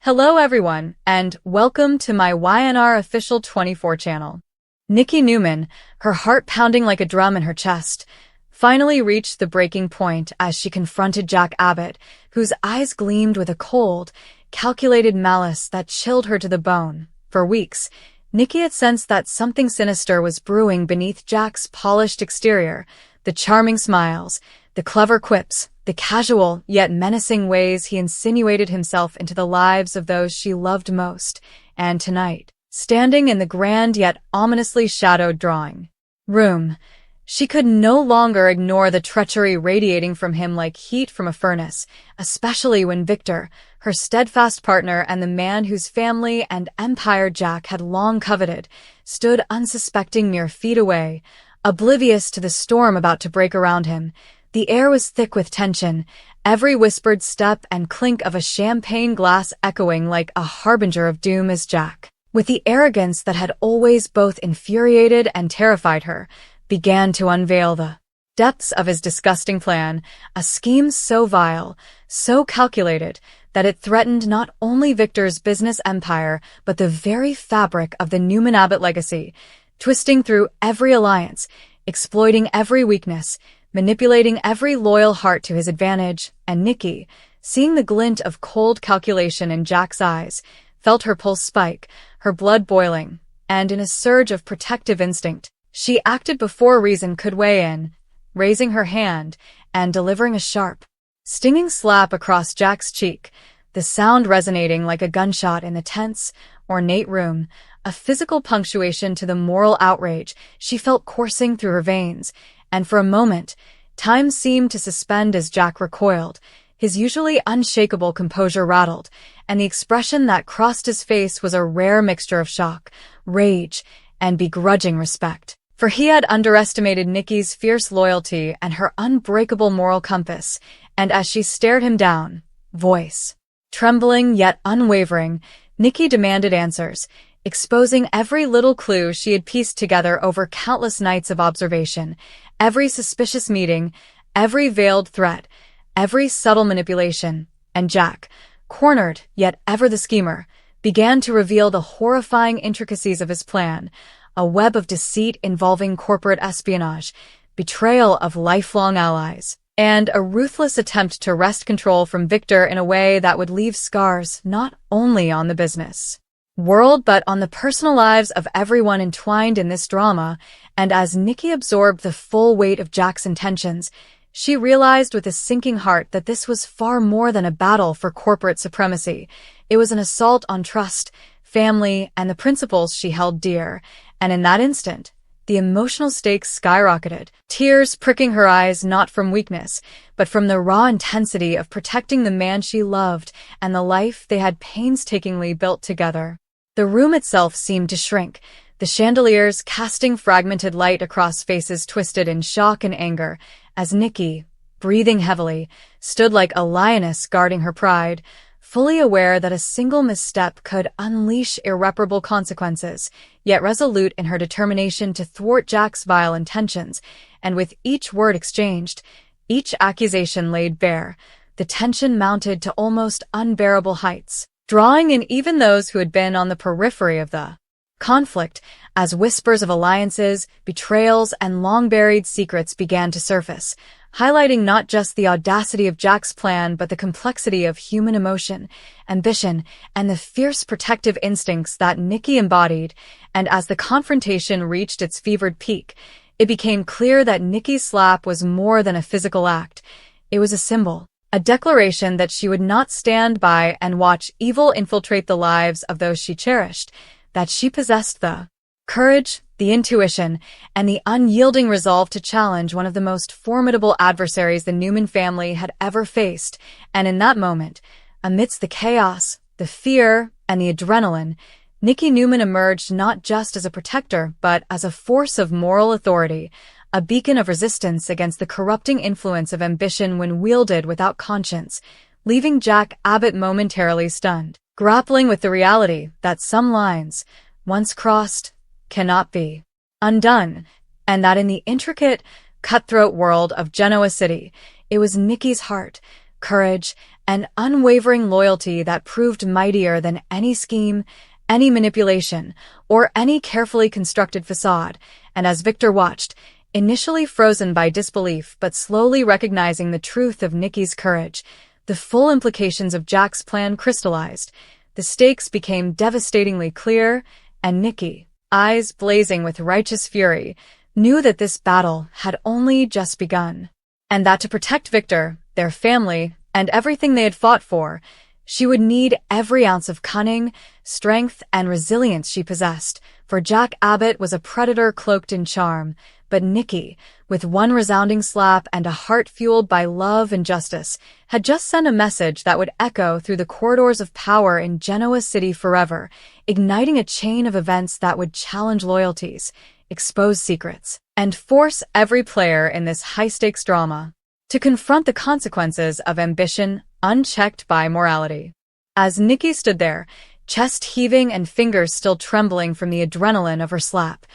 Hello everyone, and welcome to my YNR Official 24 channel. Nikki Newman, her heart pounding like a drum in her chest, finally reached the breaking point as she confronted Jack Abbott, whose eyes gleamed with a cold, calculated malice that chilled her to the bone. For weeks, Nikki had sensed that something sinister was brewing beneath Jack's polished exterior, the charming smiles, the clever quips, the casual yet menacing ways he insinuated himself into the lives of those she loved most. And tonight, standing in the grand yet ominously shadowed drawing room, she could no longer ignore the treachery radiating from him like heat from a furnace, especially when Victor, her steadfast partner and the man whose family and empire Jack had long coveted, stood unsuspecting mere feet away, oblivious to the storm about to break around him. The air was thick with tension, every whispered step and clink of a champagne glass echoing like a harbinger of doom as Jack, with the arrogance that had always both infuriated and terrified her, began to unveil the depths of his disgusting plan, a scheme so vile, so calculated, that it threatened not only Victor's business empire but the very fabric of the Newman-Abbott legacy, twisting through every alliance, exploiting every weakness, manipulating every loyal heart to his advantage. And Nikki, seeing the glint of cold calculation in Jack's eyes, felt her pulse spike, her blood boiling, and in a surge of protective instinct, she acted before reason could weigh in, raising her hand and delivering a sharp, stinging slap across Jack's cheek, the sound resonating like a gunshot in the tense, ornate room, a physical punctuation to the moral outrage she felt coursing through her veins. And for a moment, time seemed to suspend as Jack recoiled, his usually unshakable composure rattled, and the expression that crossed his face was a rare mixture of shock, rage, and begrudging respect. For he had underestimated Nikki's fierce loyalty and her unbreakable moral compass, and as she stared him down, voice trembling yet unwavering, Nikki demanded answers, exposing every little clue she had pieced together over countless nights of observation, every suspicious meeting, every veiled threat, every subtle manipulation. And Jack, cornered yet ever the schemer, began to reveal the horrifying intricacies of his plan, a web of deceit involving corporate espionage, betrayal of lifelong allies, and a ruthless attempt to wrest control from Victor in a way that would leave scars not only on the business world but on the personal lives of everyone entwined in this drama. And as Nikki absorbed the full weight of Jack's intentions, she realized with a sinking heart that this was far more than a battle for corporate supremacy. It was an assault on trust, family, and the principles she held dear. And in that instant, the emotional stakes skyrocketed, tears pricking her eyes not from weakness, but from the raw intensity of protecting the man she loved and the life they had painstakingly built together. The room itself seemed to shrink, the chandeliers casting fragmented light across faces twisted in shock and anger, as Nikki, breathing heavily, stood like a lioness guarding her pride, fully aware that a single misstep could unleash irreparable consequences, yet resolute in her determination to thwart Jack's vile intentions. And with each word exchanged, each accusation laid bare, the tension mounted to almost unbearable heights, drawing in even those who had been on the periphery of the conflict, as whispers of alliances, betrayals, and long-buried secrets began to surface, highlighting not just the audacity of Jack's plan but the complexity of human emotion, ambition, and the fierce protective instincts that Nikki embodied. And as the confrontation reached its fevered peak, it became clear that Nikki's slap was more than a physical act. It was a symbol, a declaration that she would not stand by and watch evil infiltrate the lives of those she cherished, that she possessed the courage, the intuition, and the unyielding resolve to challenge one of the most formidable adversaries the Newman family had ever faced. And in that moment, amidst the chaos, the fear, and the adrenaline, Nikki Newman emerged not just as a protector but as a force of moral authority, a beacon of resistance against the corrupting influence of ambition when wielded without conscience, leaving Jack Abbott momentarily stunned, grappling with the reality that some lines, once crossed, cannot be undone, and that in the intricate, cutthroat world of Genoa City, it was Nikki's heart, courage, an unwavering loyalty that proved mightier than any scheme, any manipulation, or any carefully constructed facade. And as Victor watched, initially frozen by disbelief but slowly recognizing the truth of Nikki's courage, the full implications of Jack's plan crystallized. The stakes became devastatingly clear, and Nikki, eyes blazing with righteous fury, knew that this battle had only just begun. And that to protect Victor, their family, and everything they had fought for, she would need every ounce of cunning, strength, and resilience she possessed, for Jack Abbott was a predator cloaked in charm, but Nikki, with one resounding slap and a heart fueled by love and justice, had just sent a message that would echo through the corridors of power in Genoa City forever, igniting a chain of events that would challenge loyalties, expose secrets, and force every player in this high-stakes drama to confront the consequences of ambition unchecked by morality. As Nikki stood there, chest heaving and fingers still trembling from the adrenaline of her slap,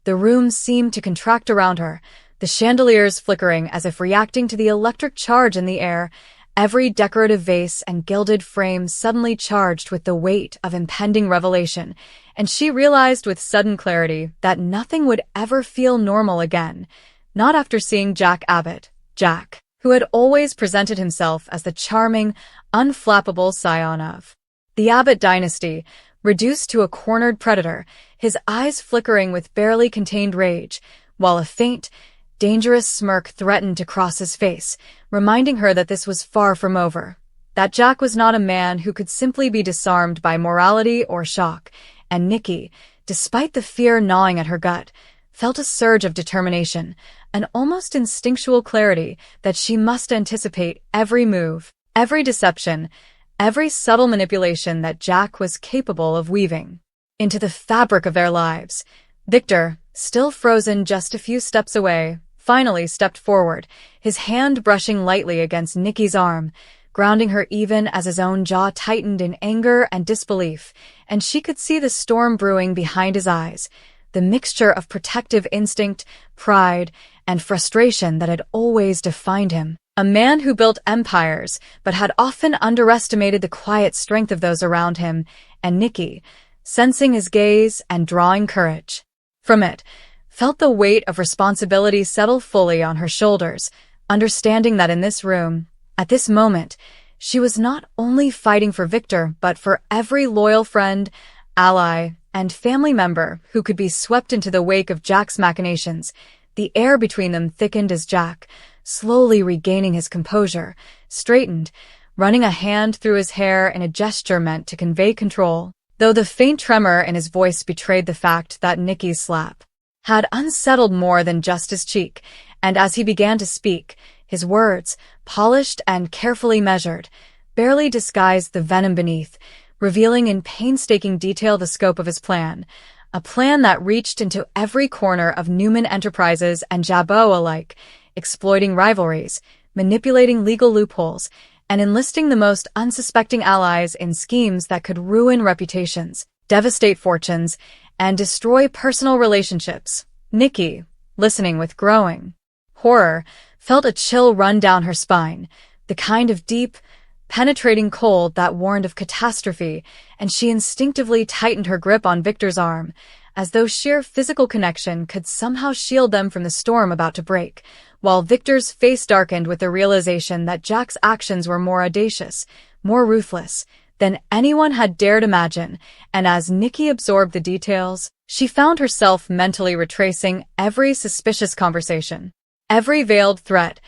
the room seemed to contract around her, the chandeliers flickering as if reacting to the electric charge in the air, every decorative vase and gilded frame suddenly charged with the weight of impending revelation, and she realized with sudden clarity that nothing would ever feel normal again, not after seeing Jack Abbott, Jack, who had always presented himself as the charming, unflappable scion of the Abbott dynasty, reduced to a cornered predator, his eyes flickering with barely contained rage, while a faint, dangerous smirk threatened to cross his face, reminding her that this was far from over, that Jack was not a man who could simply be disarmed by morality or shock, and Nikki, despite the fear gnawing at her gut, felt a surge of determination, an almost instinctual clarity that she must anticipate every move, every deception, every subtle manipulation that Jack was capable of weaving into the fabric of their lives. Victor, still frozen just a few steps away, finally stepped forward, his hand brushing lightly against Nikki's arm, grounding her even as his own jaw tightened in anger and disbelief, and she could see the storm brewing behind his eyes, the mixture of protective instinct, pride, and frustration that had always defined him. A man who built empires, but had often underestimated the quiet strength of those around him, and Nikki, sensing his gaze and drawing courage from it, felt the weight of responsibility settle fully on her shoulders, understanding that in this room, at this moment, she was not only fighting for Victor, but for every loyal friend, ally, and family member who could be swept into the wake of Jack's machinations. The air between them thickened as Jack, slowly regaining his composure, straightened, running a hand through his hair in a gesture meant to convey control, though the faint tremor in his voice betrayed the fact that Nikki's slap had unsettled more than just his cheek, and as he began to speak, his words, polished and carefully measured, barely disguised the venom beneath, revealing in painstaking detail the scope of his plan, a plan that reached into every corner of Newman Enterprises and Jabot alike, exploiting rivalries, manipulating legal loopholes, and enlisting the most unsuspecting allies in schemes that could ruin reputations, devastate fortunes, and destroy personal relationships. Nikki, listening with growing horror, felt a chill run down her spine, the kind of deep, penetrating cold that warned of catastrophe, and she instinctively tightened her grip on Victor's arm, as though sheer physical connection could somehow shield them from the storm about to break, while Victor's face darkened with the realization that Jack's actions were more audacious, more ruthless, than anyone had dared imagine, and as Nikki absorbed the details, she found herself mentally retracing every suspicious conversation, every veiled threat,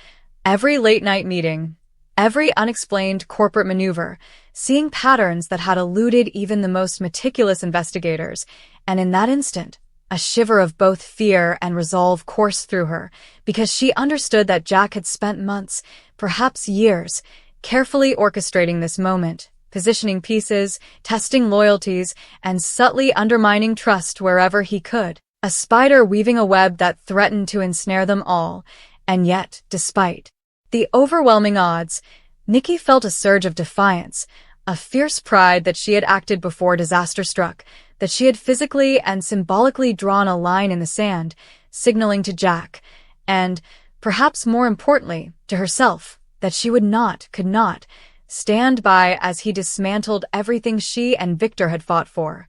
every late-night meeting, every unexplained corporate maneuver, seeing patterns that had eluded even the most meticulous investigators, and in that instant, a shiver of both fear and resolve coursed through her, because she understood that Jack had spent months, perhaps years, carefully orchestrating this moment, positioning pieces, testing loyalties, and subtly undermining trust wherever he could, a spider weaving a web that threatened to ensnare them all. And yet, despite the overwhelming odds, Nikki felt a surge of defiance, a fierce pride that she had acted before disaster struck, that she had physically and symbolically drawn a line in the sand, signaling to Jack, and, perhaps more importantly, to herself, that she could not stand by as he dismantled everything she and Victor had fought for.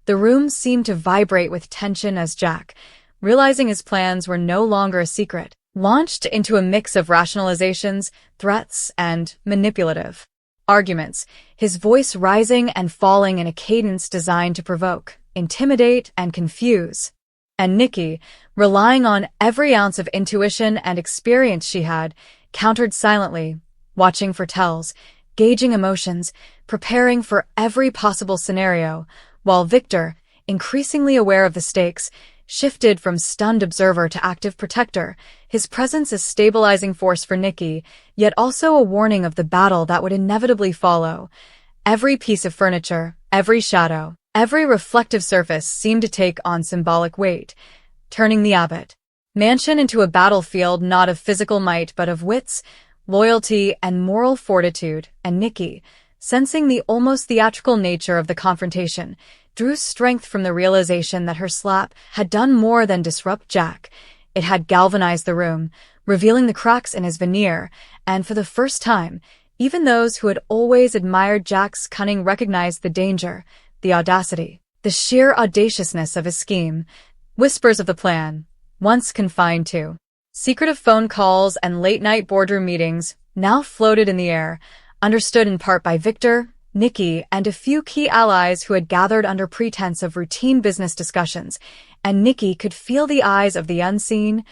The room seemed to vibrate with tension as Jack, realizing his plans were no longer a secret, launched into a mix of rationalizations, threats, and manipulative arguments, his voice rising and falling in a cadence designed to provoke, intimidate, and confuse. And Nikki, relying on every ounce of intuition and experience she had, countered silently, watching for tells, gauging emotions, preparing for every possible scenario, while Victor, increasingly aware of the stakes, shifted from stunned observer to active protector, his presence a stabilizing force for Nikki, yet also a warning of the battle that would inevitably follow. Every piece of furniture, every shadow, every reflective surface seemed to take on symbolic weight, turning the Abbott mansion into a battlefield not of physical might but of wits, loyalty, and moral fortitude, and Nikki, sensing the almost theatrical nature of the confrontation, drew strength from the realization that her slap had done more than disrupt Jack. It had galvanized the room, revealing the cracks in his veneer, and for the first time, even those who had always admired Jack's cunning recognized the danger, the audacity, the sheer audaciousness of his scheme. Whispers of the plan, once confined to secretive phone calls and late-night boardroom meetings, now floated in the air, understood in part by Victor, Nikki, and a few key allies who had gathered under pretense of routine business discussions, and Nikki could feel the eyes of the unseen,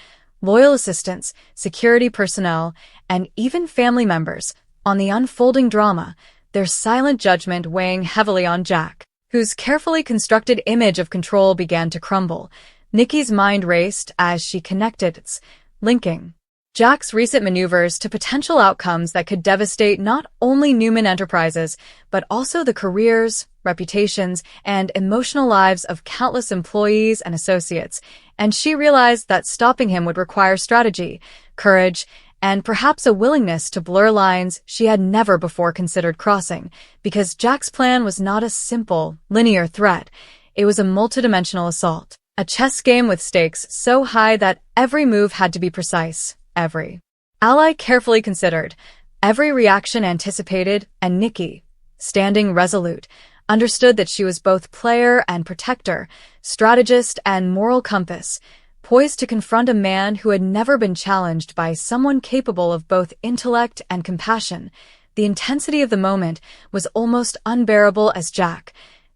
loyal assistants, security personnel, and even family members on the unfolding drama, their silent judgment weighing heavily on Jack, whose carefully constructed image of control began to crumble. Nikki's mind raced as she connected its linking Jack's recent maneuvers to potential outcomes that could devastate not only Newman Enterprises, but also the careers, reputations, and emotional lives of countless employees and associates, and she realized that stopping him would require strategy, courage, and perhaps a willingness to blur lines she had never before considered crossing, because Jack's plan was not a simple, linear threat. It was a multidimensional assault, a chess game with stakes so high that every move had to be precise. Every ally carefully considered, every reaction anticipated, and Nikki, standing resolute, understood that she was both player and protector, strategist and moral compass, poised to confront a man who had never been challenged by someone capable of both intellect and compassion. The intensity of the moment was almost unbearable as Jack,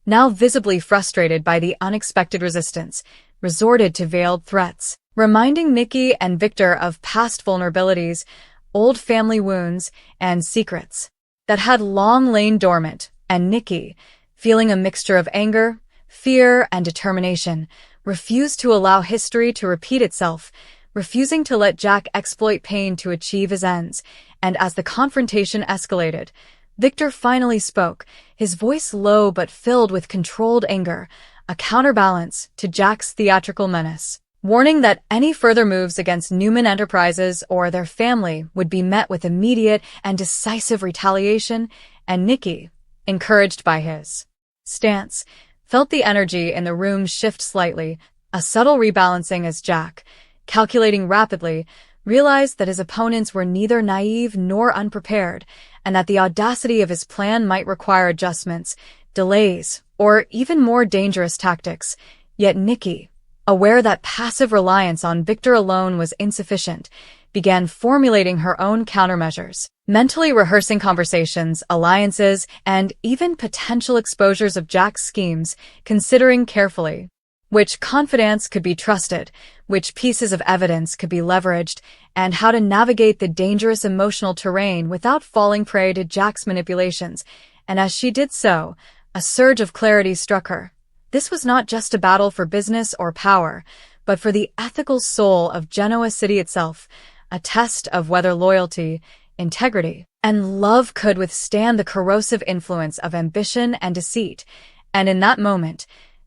now visibly frustrated by the unexpected resistance, resorted to veiled threats, reminding Nikki and Victor of past vulnerabilities, old family wounds, and secrets that had long lain dormant, and Nikki, feeling a mixture of anger, fear, and determination, refused to allow history to repeat itself, refusing to let Jack exploit pain to achieve his ends. And as the confrontation escalated, Victor finally spoke, his voice low but filled with controlled anger, a counterbalance to Jack's theatrical menace, warning that any further moves against Newman Enterprises or their family would be met with immediate and decisive retaliation. And Nikki, encouraged by his stance, felt the energy in the room shift slightly, a subtle rebalancing as Jack, calculating rapidly, realized that his opponents were neither naive nor unprepared, and that the audacity of his plan might require adjustments, delays, or even more dangerous tactics. Yet Nikki, aware that passive reliance on Victor alone was insufficient, began formulating her own countermeasures, mentally rehearsing conversations, alliances, and even potential exposures of Jack's schemes, considering carefully which confidants could be trusted, which pieces of evidence could be leveraged, and how to navigate the dangerous emotional terrain without falling prey to Jack's manipulations. And as she did so, a surge of clarity struck her. This was not just a battle for business or power, but for the ethical soul of Genoa City itself, a test of whether loyalty, integrity, and love could withstand the corrosive influence of ambition and deceit. And in that moment,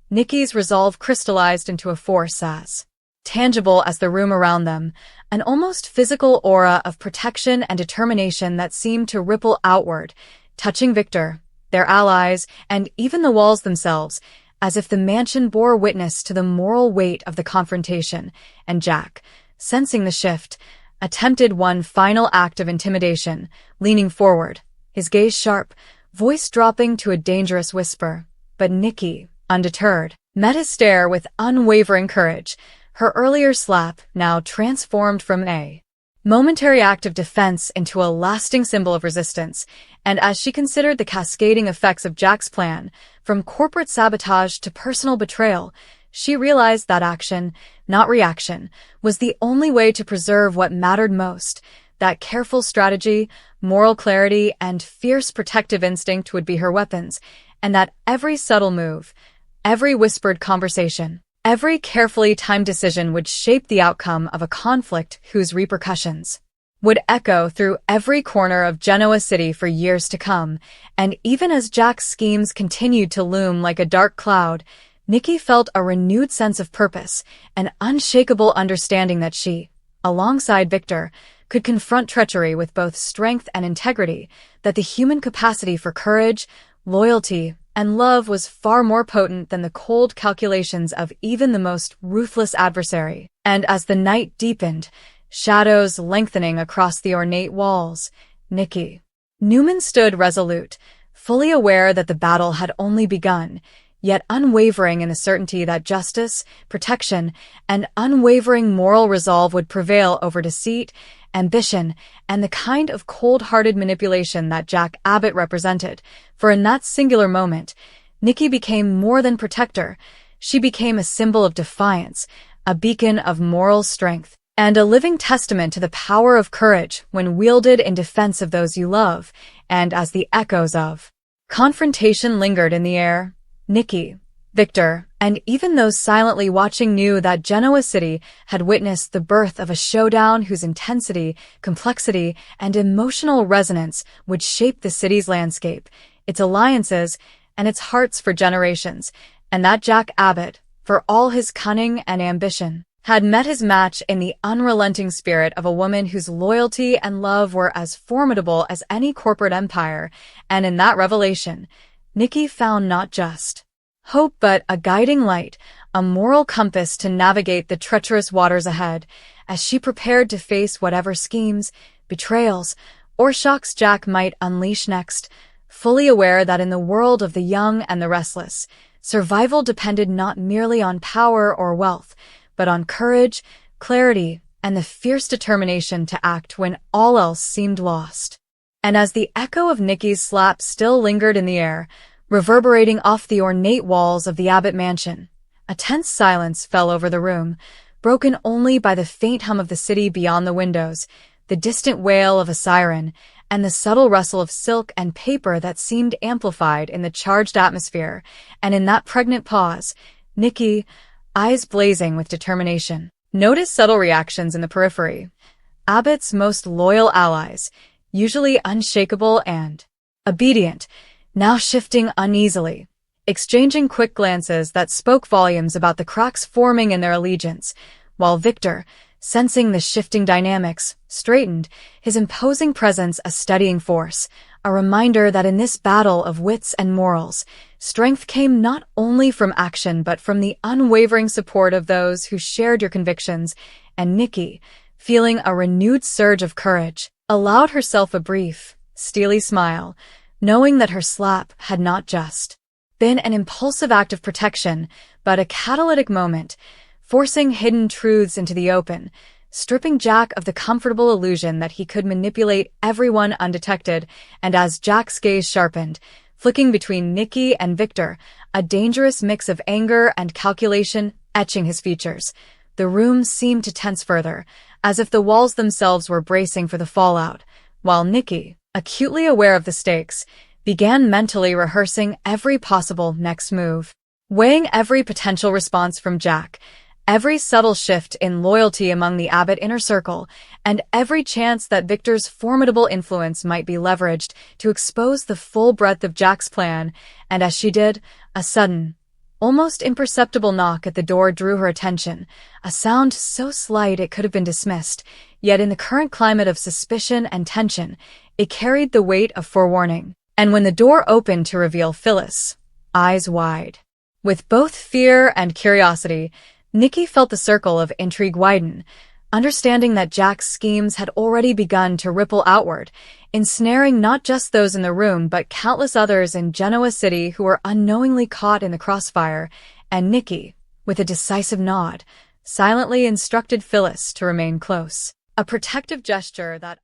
Nikki's resolve crystallized into a force as tangible as the room around them, an almost physical aura of protection and determination that seemed to ripple outward, touching Victor, their allies, and even the walls themselves, as if the mansion bore witness to the moral weight of the confrontation. And Jack, sensing the shift, attempted one final act of intimidation, leaning forward, his gaze sharp, voice dropping to a dangerous whisper. But Nikki, undeterred, met his stare with unwavering courage, her earlier slap now transformed from a momentary act of defense into a lasting symbol of resistance, and as she considered the cascading effects of Jack's plan, from corporate sabotage to personal betrayal, she realized that action, not reaction, was the only way to preserve what mattered most. That careful strategy, moral clarity, and fierce protective instinct would be her weapons, and that every subtle move, every whispered conversation, every carefully timed decision would shape the outcome of a conflict whose repercussions would echo through every corner of Genoa City for years to come. And even as Jack's schemes continued to loom like a dark cloud, Nikki felt a renewed sense of purpose, an unshakable understanding that she, alongside Victor, could confront treachery with both strength and integrity, that the human capacity for courage, loyalty, and love was far more potent than the cold calculations of even the most ruthless adversary. And as the night deepened, shadows lengthening across the ornate walls, Nikki Newman stood resolute, fully aware that the battle had only begun, yet unwavering in the certainty that justice, protection, and unwavering moral resolve would prevail over deceit, ambition, and the kind of cold-hearted manipulation that Jack Abbott represented. For in that singular moment, Nikki became more than protector. She became a symbol of defiance, a beacon of moral strength, and a living testament to the power of courage when wielded in defense of those you love. And as the echoes of confrontation lingered in the air, Nikki, Victor, and even those silently watching knew that Genoa City had witnessed the birth of a showdown whose intensity, complexity, and emotional resonance would shape the city's landscape, its alliances, and its hearts for generations, and that Jack Abbott, for all his cunning and ambition, had met his match in the unrelenting spirit of a woman whose loyalty and love were as formidable as any corporate empire. And in that revelation, Nikki found not just hope but a guiding light, a moral compass to navigate the treacherous waters ahead, as she prepared to face whatever schemes, betrayals, or shocks Jack might unleash next, fully aware that in the world of the young and the restless, survival depended not merely on power or wealth, but on courage, clarity, and the fierce determination to act when all else seemed lost. And as the echo of Nikki's slap still lingered in the air, reverberating off the ornate walls of the Abbott mansion, a tense silence fell over the room, broken only by the faint hum of the city beyond the windows, the distant wail of a siren, and the subtle rustle of silk and paper that seemed amplified in the charged atmosphere. And in that pregnant pause, Nikki, eyes blazing with determination, noticed subtle reactions in the periphery. Abbott's most loyal allies, usually unshakable and obedient, now shifting uneasily, exchanging quick glances that spoke volumes about the cracks forming in their allegiance, while Victor, sensing the shifting dynamics, straightened, his imposing presence a steadying force, a reminder that in this battle of wits and morals, strength came not only from action but from the unwavering support of those who shared your convictions. And Nikki, feeling a renewed surge of courage, allowed herself a brief, steely smile, knowing that her slap had not just been an impulsive act of protection, but a catalytic moment, forcing hidden truths into the open, stripping Jack of the comfortable illusion that he could manipulate everyone undetected. And as Jack's gaze sharpened, flicking between Nikki and Victor, a dangerous mix of anger and calculation etching his features, the room seemed to tense further, as if the walls themselves were bracing for the fallout, while Nikki, acutely aware of the stakes, began mentally rehearsing every possible next move, weighing every potential response from Jack, every subtle shift in loyalty among the Abbott inner circle, and every chance that Victor's formidable influence might be leveraged to expose the full breadth of Jack's plan. And as she did, a sudden, almost imperceptible knock at the door drew her attention, a sound so slight it could have been dismissed, yet in the current climate of suspicion and tension, it carried the weight of forewarning. And when the door opened to reveal Phyllis, eyes wide with both fear and curiosity, Nikki felt the circle of intrigue widen, understanding that Jack's schemes had already begun to ripple outward, ensnaring not just those in the room but countless others in Genoa City who were unknowingly caught in the crossfire, and Nikki, with a decisive nod, silently instructed Phyllis to remain close. A protective gesture that